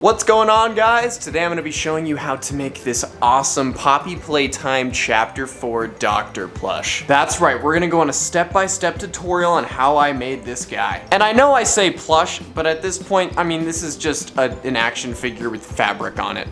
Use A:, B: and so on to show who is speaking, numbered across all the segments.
A: What's going on, guys? Today I'm going to be showing you how to make this awesome Poppy Playtime Chapter 4 Doctor plush. That's right, we're going to go on a step-by-step tutorial on how I made this guy. And I know I say plush, but at this point, I mean, this is just an action figure with fabric on it.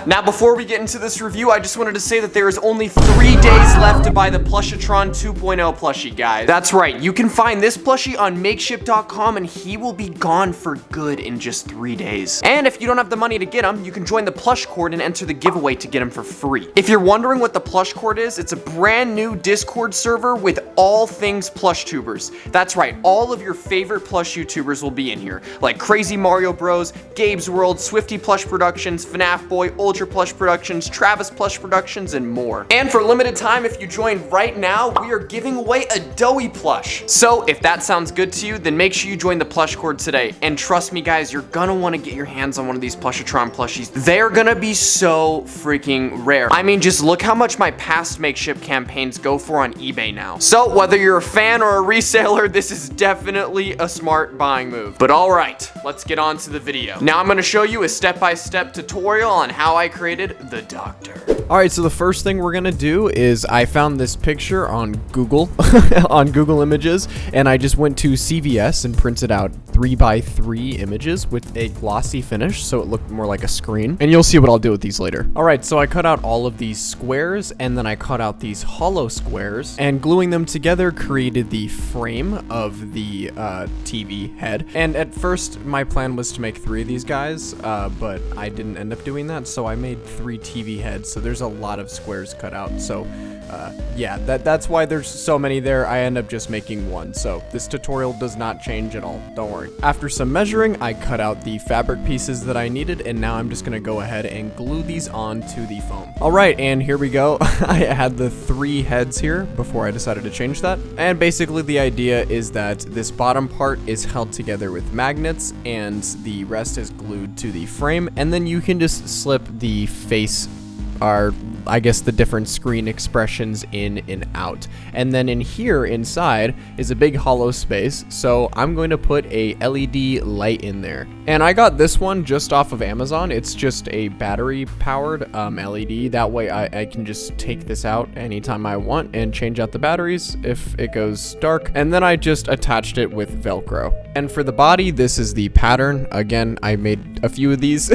A: Now, before we get into this review, I just wanted to say that there is only 3 days left to buy the Plushatron 2.0 plushie, guys. That's right, you can find this plushie on Makeshift.com and he will be gone for good in just 3 days. And if you don't have the money to get them, you can join the Plush Cord and enter the giveaway to get them for free. If you're wondering what the Plush Cord is, it's a brand new Discord server with all things plush tubers. That's right, all of your favorite plush YouTubers will be in here, like Crazy Mario Bros, Gabe's World, Swifty Plush Productions, FNAF Boy, Ultra Plush Productions, Travis Plush Productions, and more. And for limited time, if you join right now, we are giving away a Doughy plush. So if that sounds good to you, then make sure you join the Plush Cord today. And trust me, guys, you're gonna want to get your hands on one of these Plushatron plushies. They're gonna be so freaking rare. I mean, just look how much my past makeshift campaigns go for on eBay now. So whether you're a fan or a reseller, this is definitely a smart buying move. But all right, let's get on to the video. Now I'm gonna show you a step-by-step tutorial on how I created the Doctor.
B: All right, so the first thing we're gonna do is I found this picture on Google, on Google Images, and I just went to CVS and printed out 3x3 images with a glossy finish, so it looked more like a screen. And you'll see what I'll do with these later. All right, so I cut out all of these squares, and then I cut out these hollow squares, and gluing them together created the frame of the TV head. And at first, my plan was to make 3 of these guys, but I didn't end up doing that, so I made 3 TV heads. So there's a lot of squares cut out. So yeah, that's why there's so many there. I end up just making 1. So this tutorial does not change at all. Don't worry. After some measuring, I cut out the fabric pieces that I needed, and now I'm just gonna go ahead and glue these onto the foam. All right, and here we go. I had the 3 heads here before I decided to change that. And basically the idea is that this bottom part is held together with magnets and the rest is glued to the frame, and then you can just slip the face, or I guess the different screen expressions in and out. And then in here inside is a big hollow space, so I'm going to put a LED light in there. And I got this one just off of Amazon. It's just a battery powered LED. That way I can just take this out anytime I want and change out the batteries if it goes dark. And then I just attached it with Velcro. And for the body, this is the pattern. Again, I made a few of these.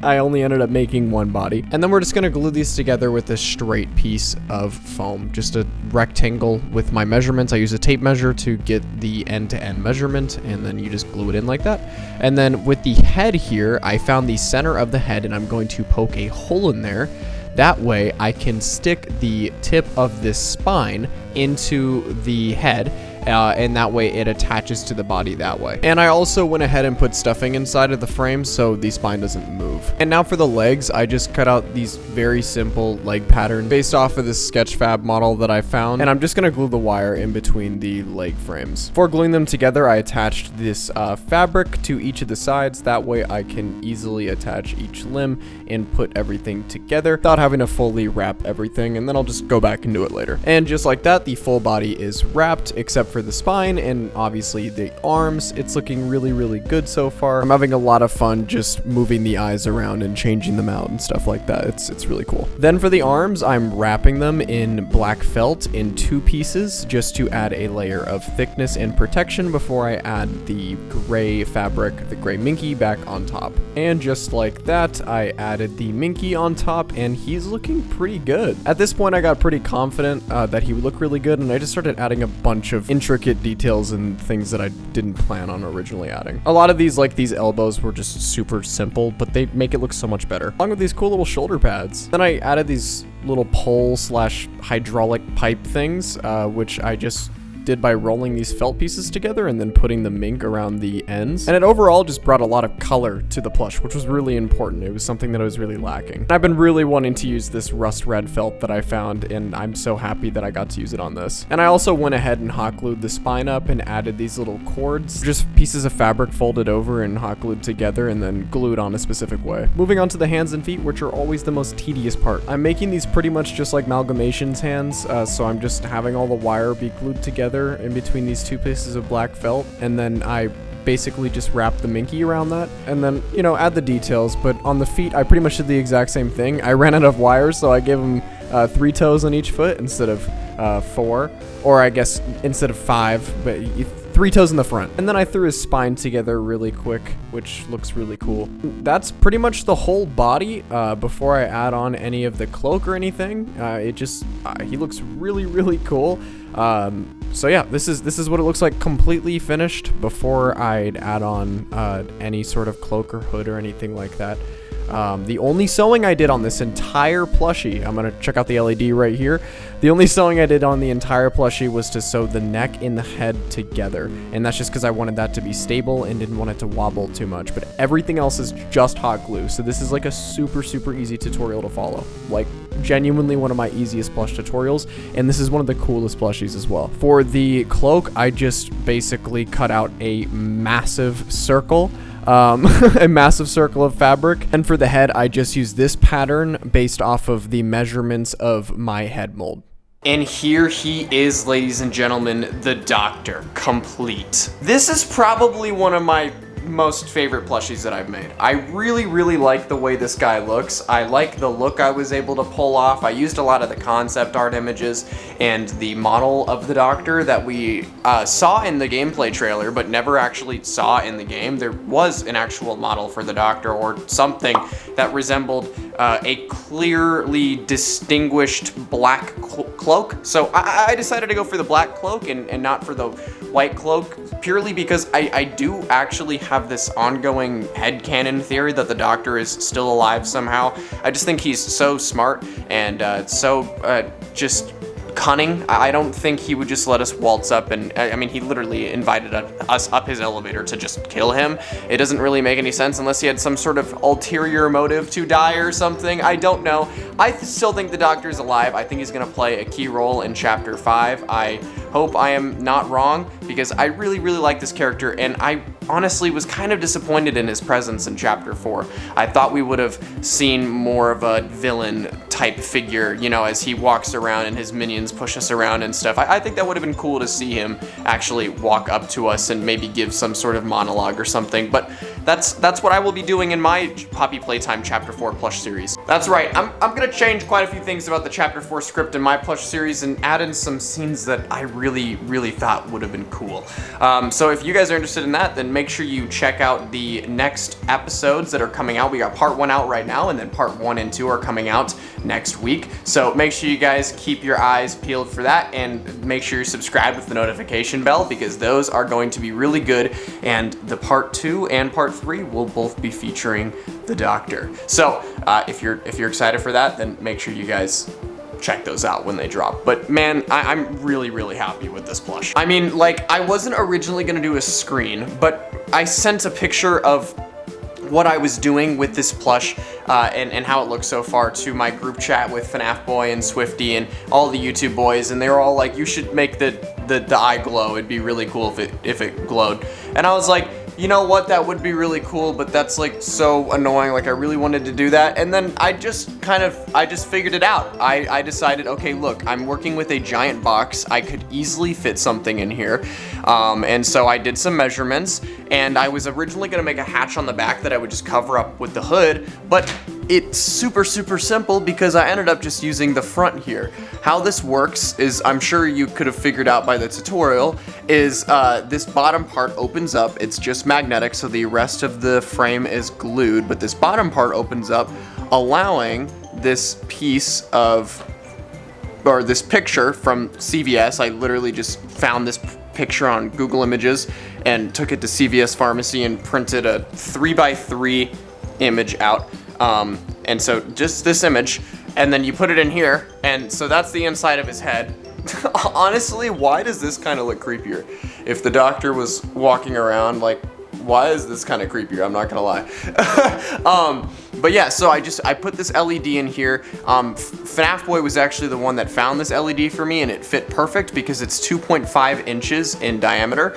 B: I only ended up making 1 body. And then we're just gonna glue these together with a straight piece of foam, just a rectangle with my measurements. I use a tape measure to get the end-to-end measurement, and then you just glue it in like that. And then with the head here, I found the center of the head and I'm going to poke a hole in there. That way I can stick the tip of this spine into the head, and that way it attaches to the body that way. And I also went ahead and put stuffing inside of the frame so the spine doesn't move. And now for the legs, I just cut out these very simple leg pattern based off of this Sketchfab model that I found, and I'm just gonna glue the wire in between the leg frames. Before gluing them together, I attached this fabric to each of the sides. That way I can easily attach each limb and put everything together without having to fully wrap everything, and then I'll just go back and do it later. And just like that, the full body is wrapped except for the spine and obviously the arms. It's looking really, really good so far. I'm having a lot of fun just moving the eyes around and changing them out and stuff like that. It's really cool. Then for the arms, I'm wrapping them in black felt in 2 pieces just to add a layer of thickness and protection before I add the gray fabric, the gray minky, back on top. And just like that, I added the minky on top and he's looking pretty good. At this point, I got pretty confident that he would look really good, and I just started adding a bunch of intricate details and things that I didn't plan on originally adding. A lot of these, like these elbows, were just super simple, but they make it look so much better, along with these cool little shoulder pads. Then I added these little pole slash hydraulic pipe things, which I just did by rolling these felt pieces together and then putting the mink around the ends. And it overall just brought a lot of color to the plush, which was really important. It was something that I was really lacking. I've been really wanting to use this rust red felt that I found, and I'm so happy that I got to use it on this. And I also went ahead and hot glued the spine up and added these little cords, just pieces of fabric folded over and hot glued together and then glued on a specific way. Moving on to the hands and feet, which are always the most tedious part. I'm making these pretty much just like Malgamation's hands, so I'm just having all the wire be glued together in between these 2 pieces of black felt, and then I basically just wrap the minky around that and then, you know, add the details. But on the feet, I pretty much did the exact same thing. I ran out of wires, so I gave him 3 toes on each foot instead of 4, or I guess instead of 5, but 3 toes in the front. And then I threw his spine together really quick, which looks really cool. That's pretty much the whole body before I add on any of the cloak or anything. He looks really, really cool. So yeah, this is what it looks like completely finished before I'd add on any sort of cloak or hood or anything like that. The only sewing I did on this entire plushie, I'm gonna check out the LED right here. The only sewing I did on the entire plushie was to sew the neck and the head together, and that's just because I wanted that to be stable and didn't want it to wobble too much. But everything else is just hot glue, so this is like a super, super easy tutorial to follow. Like, genuinely one of my easiest plush tutorials, and this is one of the coolest plushies as well. For the cloak, I just basically cut out a massive circle. A massive circle of fabric, and for the head I just used this pattern based off of the measurements of my head mold.
A: And here he is, ladies and gentlemen, the Doctor, complete. This is probably one of my most favorite plushies that I've made. I really, really like the way this guy looks. I like the look I was able to pull off. I used a lot of the concept art images and the model of the Doctor that we saw in the gameplay trailer, but never actually saw in the game. There was an actual model for the Doctor, or something that resembled a clearly distinguished black cloak. So I decided to go for the black cloak and not for the white cloak, purely because I do actually have this ongoing headcanon theory that the Doctor is still alive somehow. I just think he's so smart and just cunning. I don't think he would just let us waltz up and, I mean, he literally invited us up his elevator to just kill him. It doesn't really make any sense unless he had some sort of ulterior motive to die or something. I don't know. I still think the Doctor's alive. I think he's gonna play a key role in Chapter 5. I hope I am not wrong, because I really, really like this character, and I honestly was kind of disappointed in his presence in Chapter 4. I thought we would have seen more of a villain type figure, you know, as he walks around and his minions push us around and stuff. I think that would have been cool to see him actually walk up to us and maybe give some sort of monologue or something, but that's what I will be doing in my Poppy Playtime Chapter 4 plush series. That's right, I'm gonna change quite a few things about the Chapter 4 script in my plush series and add in some scenes that I really, really thought would have been cool. So if you guys are interested in that, then make sure you check out the next episodes that are coming out. We got part 1 out right now, and then part 1 and 2 are coming out next week. So make sure you guys keep your eyes peeled for that, and make sure you're subscribed with the notification bell, because those are going to be really good, and the part 2 and part 3 will both be featuring the Doctor. So if you're excited for that, then make sure you guys check those out when they drop. But man, I'm really, really happy with this plush. I mean, like, I wasn't originally gonna do a screen, but I sent a picture of what I was doing with this plush and how it looks so far to my group chat with FNAF Boy and Swifty and all the YouTube boys, and they were all like, you should make the eye glow. It'd be really cool if it glowed. And I was like, you know what, that would be really cool, but that's like so annoying. Like, I really wanted to do that, and then I just figured it out. I decided, okay, look, I'm working with a giant box. I could easily fit something in here, and so I did some measurements, and I was originally gonna make a hatch on the back that I would just cover up with the hood, but it's super, super simple because I ended up just using the front here. How this works is, I'm sure you could have figured out by the tutorial, is this bottom part opens up. It's just magnetic, so the rest of the frame is glued, but this bottom part opens up, allowing this piece of, or this picture from CVS. I literally just found this picture on Google Images and took it to CVS Pharmacy and printed a 3x3 image out. And so just this image, and then you put it in here, and so that's the inside of his head. Honestly, why does this kind of look creepier? If the Doctor was walking around, like, why is this kind of creepier? I'm not gonna lie. But yeah, so I put this LED in here. FNAF Boy was actually the one that found this LED for me, and it fit perfect because it's 2.5 inches in diameter,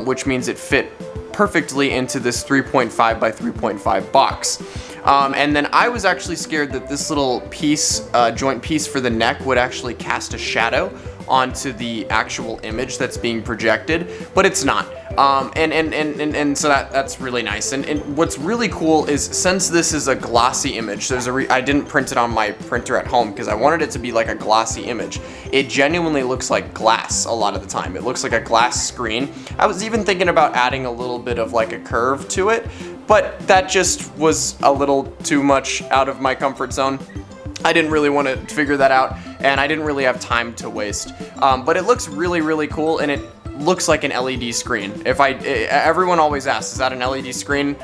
A: which means it fit perfectly into this 3.5 by 3.5 box. And then I was actually scared that this little piece, joint piece for the neck would actually cast a shadow onto the actual image that's being projected, but it's not. And so that's really nice. And what's really cool is, since this is a glossy image, I didn't print it on my printer at home because I wanted it to be like a glossy image. It genuinely looks like glass a lot of the time. It looks like a glass screen. I was even thinking about adding a little bit of like a curve to it, but that just was a little too much out of my comfort zone. I didn't really want to figure that out, and I didn't really have time to waste. But it looks really, really cool, and it looks like an LED screen. Everyone always asks, is that an LED screen?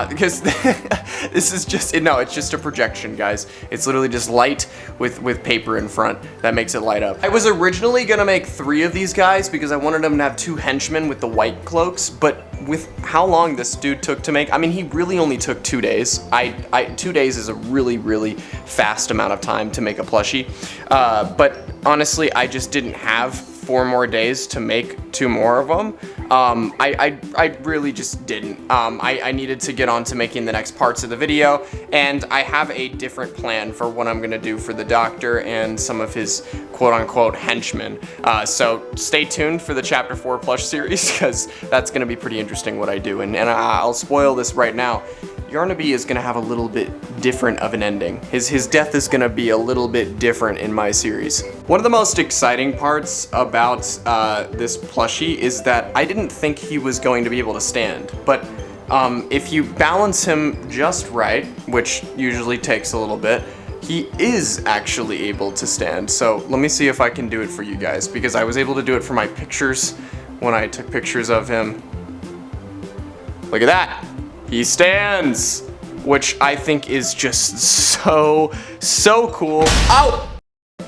A: Because this is just, no, it's just a projection, guys. It's literally just light with paper in front that makes it light up. I was originally gonna make 3 of these guys because I wanted them to have 2 henchmen with the white cloaks, but with how long this dude took to make, I mean, he really only took 2 days. 2 days is a really, really fast amount of time to make a plushie. But honestly, I just didn't have 4 more days to make 2 more of them. I really just didn't. I needed to get on to making the next parts of the video, and I have a different plan for what I'm gonna do for the doctor and some of his quote-unquote henchmen. So stay tuned for the Chapter 4 plush series, because that's gonna be pretty interesting what I do, and I'll spoil this right now. Yarnaby is gonna have a little bit different of an ending. His death is gonna be a little bit different in my series. One of the most exciting parts about this plushie is that I didn't think he was going to be able to stand, but if you balance him just right, which usually takes a little bit, he is actually able to stand. So let me see if I can do it for you guys, because I was able to do it for my pictures when I took pictures of him. Look at that. He stands, which I think is just so cool. Ow!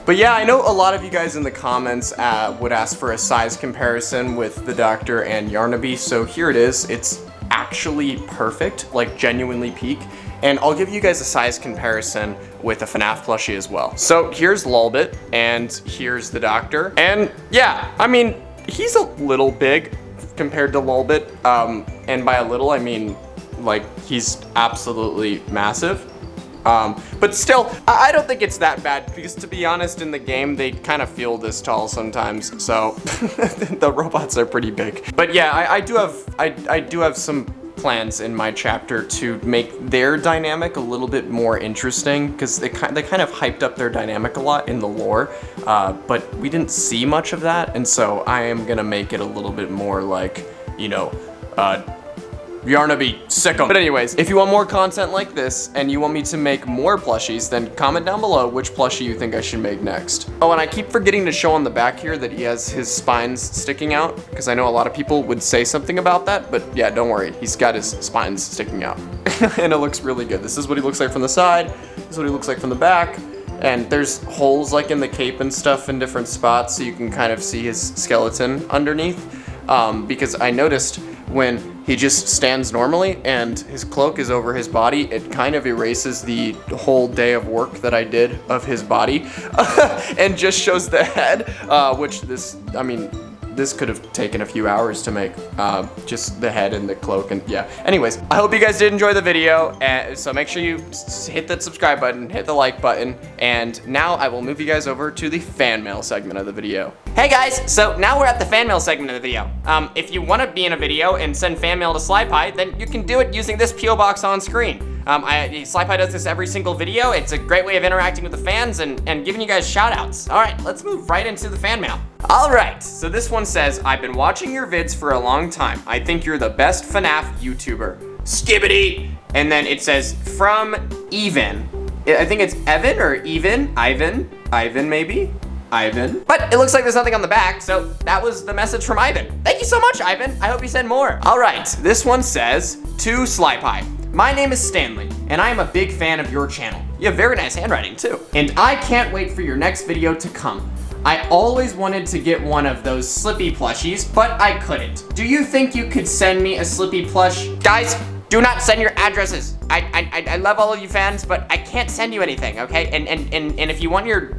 A: But yeah, I know a lot of you guys in the comments would ask for a size comparison with the Doctor and Yarnaby, so here it is. It's actually perfect, like genuinely peak. And I'll give you guys a size comparison with a FNAF plushie as well. So here's Lulbit, and here's the Doctor. And yeah, I mean, he's a little big compared to Lulbit. And by a little, I mean, like, he's absolutely massive. But still, I don't think it's that bad, because to be honest, in the game, they kind of feel this tall sometimes, so the robots are pretty big. But yeah, I do have some plans in my chapter to make their dynamic a little bit more interesting, because they kind of hyped up their dynamic a lot in the lore, but we didn't see much of that, and so I am gonna make it a little bit more like, you know, Yarnaby, sick 'em. But anyways, if you want more content like this and you want me to make more plushies, then comment down below which plushie you think I should make next. Oh, and I keep forgetting to show on the back here that he has his spines sticking out, because I know a lot of people would say something about that, but yeah, don't worry, he's got his spines sticking out. And it looks really good. This is what he looks like from the side, this is what he looks like from the back, and there's holes like in the cape and stuff in different spots, so you can kind of see his skeleton underneath, because I noticed when he just stands normally and his cloak is over his body, it kind of erases the whole day of work that I did of his body and just shows the head, which this could have taken a few hours to make, just the head and the cloak, and yeah. Anyways, I hope you guys did enjoy the video, so make sure you hit that subscribe button, hit the like button, and now I will move you guys over to the fan mail segment of the video. Hey guys, so now we're at the fan mail segment of the video. If you want to be in a video and send fan mail to SlyPie, then you can do it using this P.O. box on screen. SlyPie does this every single video. It's a great way of interacting with the fans and giving you guys shout outs. All right, let's move right into the fan mail. All right, so this one says, I've been watching your vids for a long time. I think you're the best FNAF YouTuber. Skibbity! And then it says, from Even. I think it's Evan or Even? Ivan maybe? Ivan. But it looks like there's nothing on the back, so that was the message from Ivan. Thank you so much, Ivan. I hope you send more. All right, this one says, to SlyPie. My name is Stanley, and I am a big fan of your channel. You have very nice handwriting, too. And I can't wait for your next video to come. I always wanted to get one of those Slippy plushies, but I couldn't. Do you think you could send me a Slippy plush? Guys, do not send your addresses. I love all of you fans, but I can't send you anything, okay? And if you want your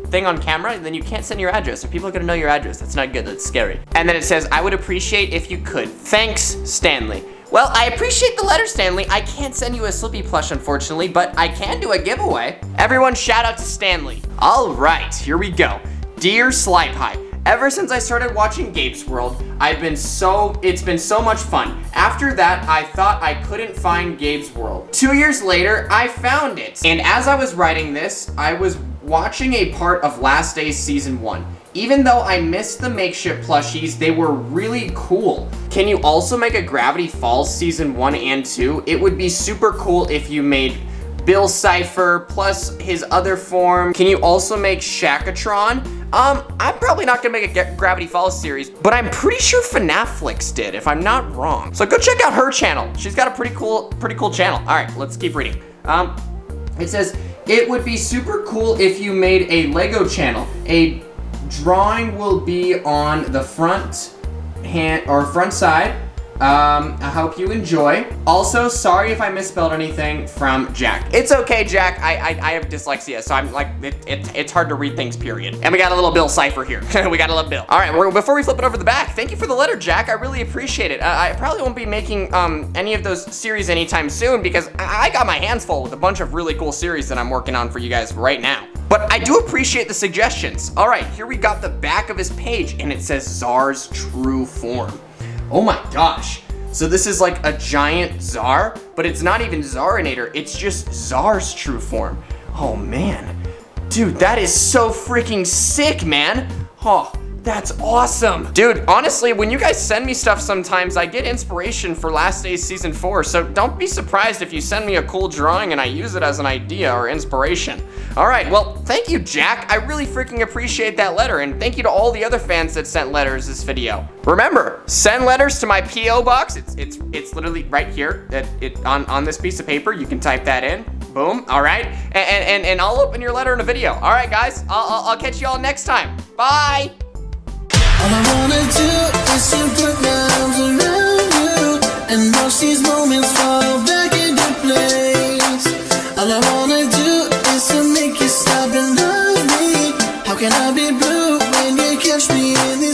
A: thing on camera, then you can't send your address, or people are gonna know your address. That's not good, that's scary. And then it says, I would appreciate if you could. Thanks, Stanley. Well, I appreciate the letter, Stanley. I can't send you a Slippy plush, unfortunately, but I can do a giveaway. Everyone shout out to Stanley. All right, here we go. Dear SlyPie, Ever since I started watching Gabe's World, it's been so much fun. After that, I thought I couldn't find Gabe's World. 2 years later, I found it. And as I was writing this, I was watching a part of Last Days Season 1. Even though I missed the makeshift plushies, they were really cool. Can you also make a Gravity Falls Season 1 and 2? It would be super cool if you made Bill Cipher plus his other form. Can you also make Shakatron? I'm probably not gonna make a Gravity Falls series, but I'm pretty sure fnaf did, if I'm not wrong. So go check out her channel. She's got a pretty cool channel. All right, let's keep reading. It says, it would be super cool if you made a Lego channel. A drawing will be on the front side. I hope you enjoy. Also, sorry if I misspelled anything, from Jack. It's okay, Jack. I have dyslexia, so I'm like, it's hard to read things, period. And we got a little Bill cipher here. We got a little Bill. All right, before we flip it over the back, thank you for the letter, Jack. I really appreciate it. I probably won't be making any of those series anytime soon because I got my hands full with a bunch of really cool series that I'm working on for you guys right now. But I do appreciate the suggestions. All right, here we got the back of his page, and it says Czar's true form. Oh my gosh. So this is like a giant Czar, but it's not even Czarinator, it's just Czar's true form. Oh man. Dude, that is so freaking sick, man. Oh, that's awesome. Dude, honestly, when you guys send me stuff sometimes, I get inspiration for Last Days Season 4, so don't be surprised if you send me a cool drawing and I use it as an idea or inspiration. All right, well, thank you, Jack. I really freaking appreciate that letter, and thank you to all the other fans that sent letters this video. Remember, send letters to my P.O. box. It's literally right here on this piece of paper. You can type that in. Boom. All right, and I'll open your letter in a video. All right, guys, I'll catch you all next time. Bye.
C: All I wanna do is to put my arms around you and watch these moments fall back into place. All I wanna do is to make you stop and love me. How can I be blue when you catch me in the